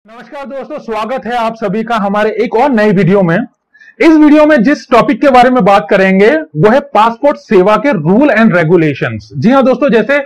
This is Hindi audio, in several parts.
नमस्कार दोस्तों, स्वागत है आप सभी का हमारे एक और नई वीडियो में। इस वीडियो में जिस टॉपिक के बारे में बात करेंगे वो है पासपोर्ट सेवा के रूल एंड रेगुलेशंस। जी हाँ दोस्तों, जैसे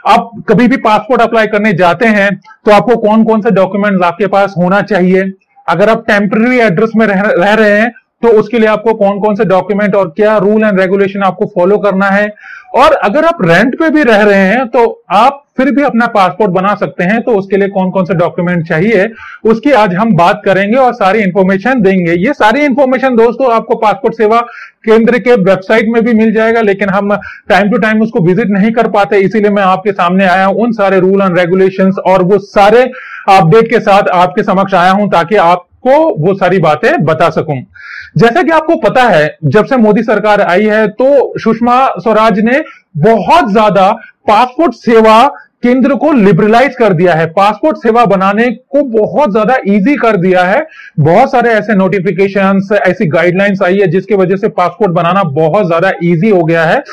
आप कभी भी पासपोर्ट अप्लाई करने जाते हैं तो आपको कौन कौन से डॉक्यूमेंट्स आपके पास होना चाहिए। अगर आप टेम्पररी एड्रेस में रह रहे हैं तो उसके लिए आपको कौन कौन से डॉक्यूमेंट और क्या रूल एंड रेगुलेशन आपको फॉलो करना है। और अगर आप रेंट पे भी रह रहे हैं तो आप फिर भी अपना पासपोर्ट बना सकते हैं, तो उसके लिए कौन कौन से डॉक्यूमेंट चाहिए उसकी आज हम बात करेंगे और सारी इंफॉर्मेशन देंगे। ये सारी इंफॉर्मेशन दोस्तों आपको पासपोर्ट सेवा केंद्र के वेबसाइट में भी मिल जाएगा, लेकिन हम टाइम टू टाइम उसको विजिट नहीं कर पाते, इसीलिए मैं आपके सामने आया हूं उन सारे रूल एंड रेगुलेशंस और वो सारे अपडेट के साथ आपके समक्ष आया हूं ताकि आपको वो सारी बातें बता सकूं। जैसा कि आपको पता है, जब से मोदी सरकार आई है तो सुषमा स्वराज ने बहुत ज्यादा पासपोर्ट सेवा केंद्र को लिबरलाइज कर दिया है, पासपोर्ट सेवा बनाने को बहुत ज्यादा इजी कर दिया है। बहुत सारे ऐसे नोटिफिकेशंस, ऐसी गाइडलाइंस आई है जिसकी वजह से पासपोर्ट बनाना बहुत ज्यादा इजी हो गया है।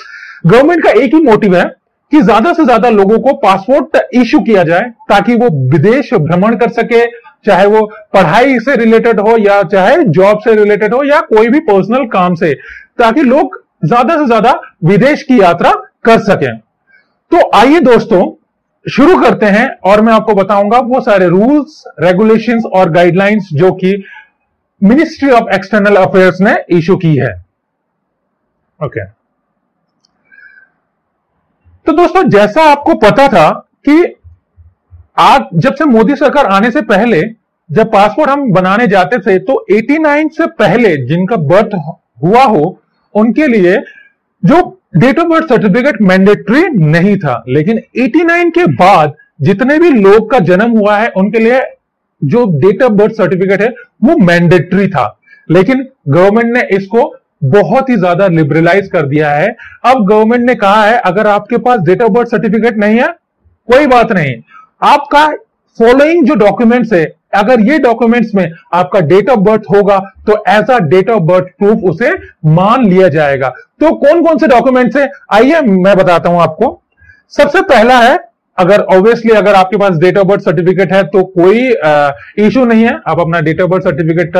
गवर्नमेंट का एक ही मोटिव है कि ज्यादा से ज्यादा लोगों को पासपोर्ट इश्यू किया जाए ताकि वो विदेश भ्रमण कर सके, चाहे वो पढ़ाई से रिलेटेड हो या चाहे जॉब से रिलेटेड हो या कोई भी पर्सनल काम से, ताकि लोग ज्यादा से ज्यादा विदेश की यात्रा कर सकें। तो आइए दोस्तों शुरू करते हैं और मैं आपको बताऊंगा वो सारे रूल्स, रेगुलेशंस और गाइडलाइंस जो कि मिनिस्ट्री ऑफ एक्सटर्नल अफेयर्स ने इशू की है। ओके, तो दोस्तों जैसा आपको पता था कि आज जब से मोदी सरकार आने से पहले जब पासपोर्ट हम बनाने जाते थे तो 89 से पहले जिनका बर्थ हुआ हो उनके लिए जो date of birth certificate mandatory नहीं था, लेकिन 89 के बाद जितने भी लोग का जन्म हुआ है उनके लिए जो डेट ऑफ बर्थ सर्टिफिकेट है वो मैंडेटरी था। लेकिन गवर्नमेंट ने इसको बहुत ही ज्यादा लिबरलाइज कर दिया है। अब गवर्नमेंट ने कहा है अगर आपके पास डेट ऑफ बर्थ सर्टिफिकेट नहीं है कोई बात नहीं, आपका फॉलोइंग जो डॉक्यूमेंट्स है, अगर ये डॉक्यूमेंट्स में आपका डेट ऑफ बर्थ होगा तो as a date of birth proof उसे मान लिया जाएगा। तो कौन कौन से डॉक्यूमेंट्स है आइए मैं बताता हूं आपको। सबसे पहला है, अगर ऑब्वियसली अगर आपके पास डेट ऑफ बर्थ सर्टिफिकेट है तो कोई इशू नहीं है, आप अपना date of birth certificate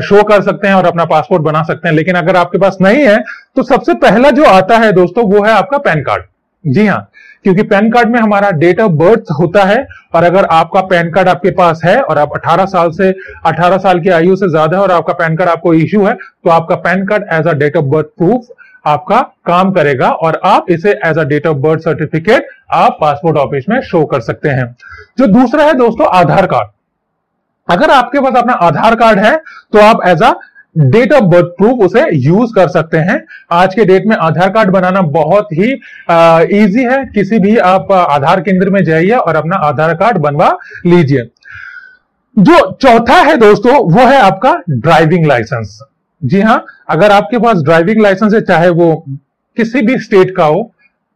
show कर सकते हैं और अपना पासपोर्ट बना सकते हैं। लेकिन अगर आपके पास नहीं है तो सबसे पहला जो आता है दोस्तों वो है आपका पैन कार्ड। जी हाँ, क्योंकि पैन कार्ड में हमारा डेट ऑफ बर्थ होता है और अगर आपका पैन कार्ड आपके पास है और आप 18 साल की आयु से ज्यादा है और आपका पैन कार्ड आपको इश्यू है तो आपका PAN card as a date of birth proof आपका काम करेगा और आप इसे as a date of birth certificate आप पासपोर्ट ऑफिस में शो कर सकते हैं। जो दूसरा है दोस्तों आधार कार्ड। अगर आपके पास अपना आधार कार्ड है तो आप as a date of birth proof उसे यूज कर सकते हैं। आज के डेट में आधार कार्ड बनाना बहुत ही इजी है, किसी भी आप आधार केंद्र में जाइए और अपना आधार कार्ड बनवा लीजिए। जो चौथा है दोस्तों वो है आपका ड्राइविंग लाइसेंस। जी हां, अगर आपके पास ड्राइविंग लाइसेंस है चाहे वो किसी भी स्टेट का हो,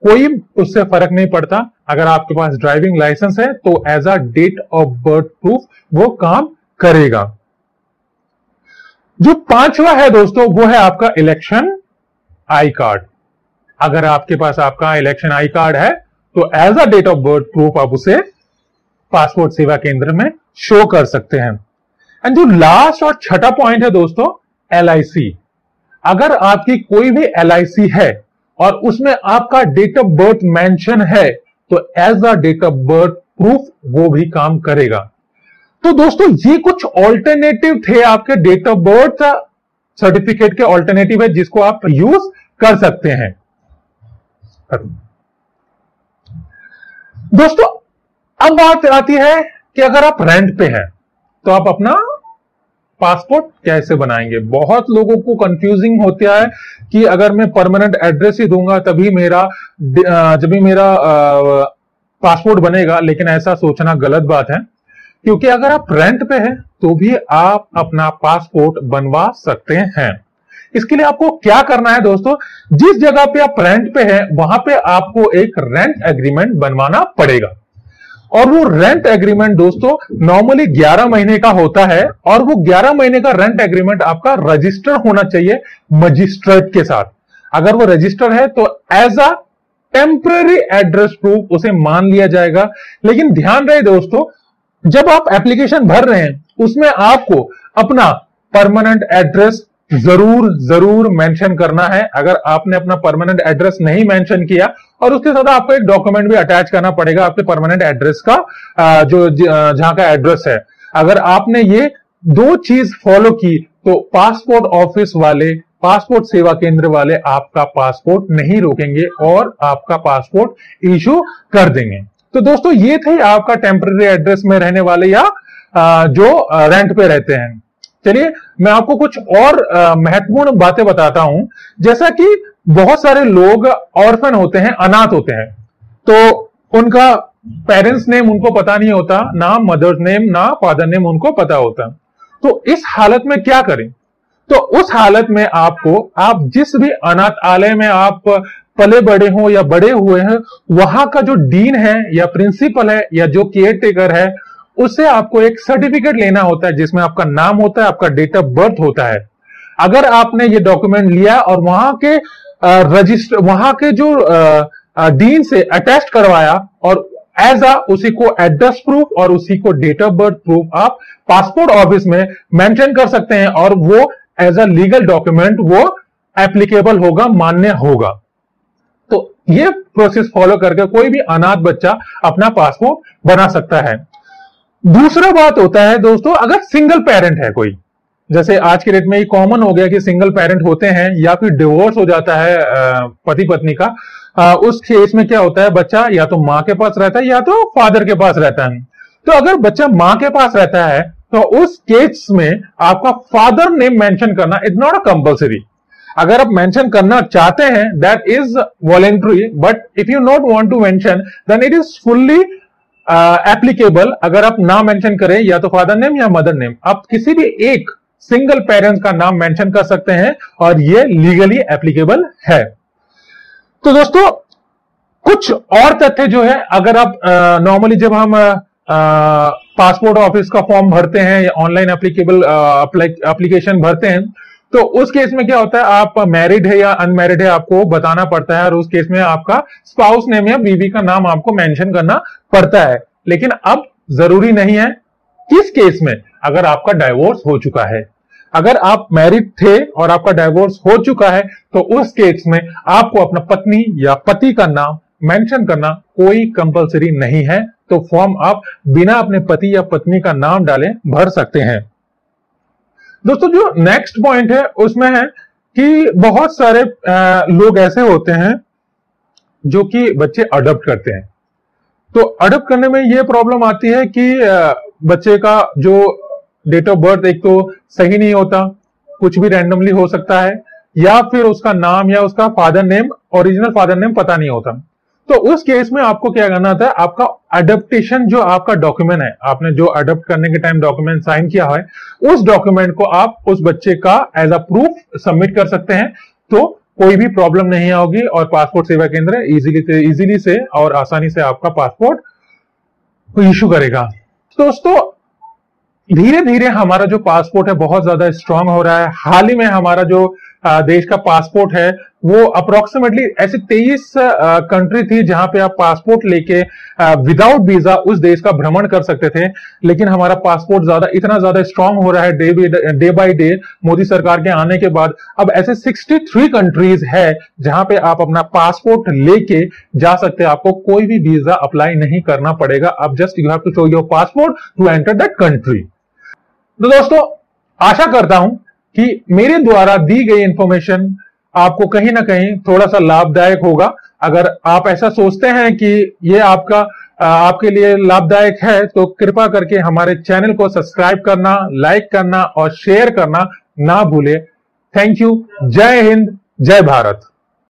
कोई उससे फर्क नहीं पड़ता, अगर आपके पास ड्राइविंग लाइसेंस है तो as a date of birth proof वो काम करेगा। जो पांचवा है दोस्तों वो है आपका इलेक्शन आई कार्ड। अगर आपके पास आपका इलेक्शन आई कार्ड है तो as a date of birth proof आप उसे पासपोर्ट सेवा केंद्र में शो कर सकते हैं। एंड जो लास्ट और छठा पॉइंट है दोस्तों LIC। अगर आपकी कोई भी LIC है और उसमें आपका डेट ऑफ बर्थ मेंशन है तो as a date of birth proof वो भी काम करेगा। तो दोस्तों ये कुछ ऑल्टरनेटिव थे आपके डेट ऑफ बर्थ सर्टिफिकेट के, ऑल्टरनेटिव है जिसको आप यूज कर सकते हैं। दोस्तों अब बात आती है कि अगर आप रेंट पे हैं तो आप अपना पासपोर्ट कैसे बनाएंगे। बहुत लोगों को कंफ्यूजिंग होता है कि अगर मैं परमानेंट एड्रेस ही दूंगा तभी मेरा पासपोर्ट बनेगा, लेकिन ऐसा सोचना गलत बात है, क्योंकि अगर आप रेंट पे हैं तो भी आप अपना पासपोर्ट बनवा सकते हैं। इसके लिए आपको क्या करना है दोस्तों, जिस जगह पे आप रेंट पे हैं वहां पे आपको एक रेंट एग्रीमेंट बनवाना पड़ेगा और वो रेंट एग्रीमेंट दोस्तों नॉर्मली 11 महीने का होता है और वो 11 महीने का रेंट एग्रीमेंट आपका रजिस्टर होना चाहिए मजिस्ट्रेट के साथ। अगर वो रजिस्टर है तो as a temporary address proof उसे मान लिया जाएगा। लेकिन ध्यान रहे दोस्तों, जब आप एप्लीकेशन भर रहे हैं उसमें आपको अपना परमानेंट एड्रेस जरूर मेंशन करना है। अगर आपने अपना परमानेंट एड्रेस नहीं मेंशन किया और उसके साथ आपको एक डॉक्यूमेंट भी अटैच करना पड़ेगा आपके परमानेंट एड्रेस का, जो जहां का एड्रेस है। अगर आपने ये दो चीज फॉलो की तो पासपोर्ट ऑफिस वाले, पासपोर्ट सेवा केंद्र वाले आपका पासपोर्ट नहीं रोकेंगे और आपका पासपोर्ट इशू कर देंगे। तो दोस्तों ये थे आपका टेम्पररी एड्रेस में रहने वाले या जो रेंट पे रहते हैं। चलिए मैं आपको कुछ और महत्वपूर्ण बातें बताता हूं। जैसा कि बहुत सारे लोग ऑर्फन होते हैं, अनाथ होते हैं, तो उनका पेरेंट्स नेम उनको पता नहीं होता, ना मदर्स नेम ना फादर नेम उनको पता होता। तो इस हालत में क्या करें? तो उस हालत में आपको, आप जिस भी अनाथालय में आप पले बड़े हो या बड़े हुए हैं, वहां का जो डीन है या प्रिंसिपल है या जो केयर टेकर है, उससे आपको एक सर्टिफिकेट लेना होता है जिसमें आपका नाम होता है, आपका डेट ऑफ बर्थ होता है। अगर आपने ये डॉक्यूमेंट लिया और वहां के रजिस्टर, वहां के जो डीन से अटैच करवाया और एज उसी को एड्रेस प्रूफ और उसी को डेट ऑफ बर्थ प्रूफ आप पासपोर्ट ऑफिस में मेंशन कर सकते हैं और वो एज अ लीगल डॉक्यूमेंट वो एप्लीकेबल होगा, मान्य होगा। तो ये प्रोसेस फॉलो करके कोई भी अनाथ बच्चा अपना पासपोर्ट बना सकता है। दूसरा बात होता है दोस्तों, अगर सिंगल पेरेंट है कोई, जैसे आज के डेट में ये कॉमन हो गया कि सिंगल पेरेंट होते हैं या फिर डिवोर्स हो जाता है पति पत्नी का, उस केस में क्या होता है, बच्चा या तो मां के पास रहता है या तो फादर के पास रहता है। तो अगर बच्चा मां के पास रहता है तो उस केस में आपका फादर नेम मेंशन करना इज नॉट अ कंपल्सरी। अगर आप मेंशन करना चाहते हैं that is voluntary, but if you not want to mention then it is fully applicable. अगर आप नाम मेंशन करें या तो फादर नेम या मदर नेम, आप किसी भी एक सिंगल पेरेंट्स का नाम मेंशन कर सकते हैं और ये लीगली एप्लीकेबल है। तो दोस्तों कुछ और तथ्य जो है, अगर आप नॉर्मली जब हम पासपोर्ट ऑफिस का फॉर्म भरते हैं या ऑनलाइन एप्लीकेबल एप्लीकेशन भरते हैं, तो उस केस में क्या होता है, आप मैरिड है या अनमैरिड है आपको बताना पड़ता है और उस केस में आपका स्पाउस नेम या बीवी का नाम आपको मेंशन करना पड़ता है। लेकिन अब जरूरी नहीं है। किस केस में? अगर आपका डाइवोर्स हो चुका है। अगर आप मैरिड थे और आपका डाइवोर्स हो चुका है तो उस केस में आपको अपना पत्नी या पति का नाम मेंशन करना कोई कंपलसरी नहीं है। तो फॉर्म आप बिना अपने पति या पत्नी का नाम डाले भर सकते हैं। दोस्तों जो नेक्स्ट पॉइंट है उसमें है कि बहुत सारे लोग ऐसे होते हैं जो कि बच्चे अडॉप्ट करते हैं। तो अडॉप्ट करने में यह प्रॉब्लम आती है कि बच्चे का जो डेट ऑफ बर्थ एक तो सही नहीं होता, कुछ भी रैंडमली हो सकता है, या फिर उसका नाम या उसका father name, original father name पता नहीं होता। तो उस केस में आपको क्या करना था, आपका अडॉप्टेशन जो आपका डॉक्यूमेंट है, आपने जो अडॉप्ट करने के टाइम डॉक्यूमेंट साइन किया है, उस डॉक्यूमेंट को आप उस बच्चे का एज अ प्रूफ सबमिट कर सकते हैं। तो कोई भी प्रॉब्लम नहीं होगी और पासपोर्ट सेवा केंद्र इजीली से और आसानी से आपका पासपोर्ट इशू करेगा। दोस्तों धीरे धीरे हमारा जो पासपोर्ट है बहुत ज्यादा स्ट्रांग हो रहा है। हाल ही में हमारा जो देश का पासपोर्ट है वो अप्रोक्सीमेटली ऐसे 23 कंट्री थी जहां पे आप पासपोर्ट लेके विदाउट वीजा उस देश का भ्रमण कर सकते थे। लेकिन हमारा पासपोर्ट इतना ज्यादा स्ट्रांग हो रहा है डे बाय डे मोदी सरकार के आने के बाद। अब ऐसे 63 कंट्रीज है जहां पे आप अपना पासपोर्ट लेके जा सकते हैं। आपको कोई भी वीजा अप्लाई नहीं करना पड़ेगा। अब just you have to show your passport to enter that country. तो दोस्तों आशा करता हूं कि मेरे द्वारा दी गई इंफॉर्मेशन आपको कहीं ना कहीं थोड़ा सा लाभदायक होगा। अगर आप ऐसा सोचते हैं कि ये आपके लिए लाभदायक है तो कृपया करके हमारे चैनल को सब्सक्राइब करना, लाइक करना और शेयर करना ना भूले। Thank you. जय हिंद, जय भारत।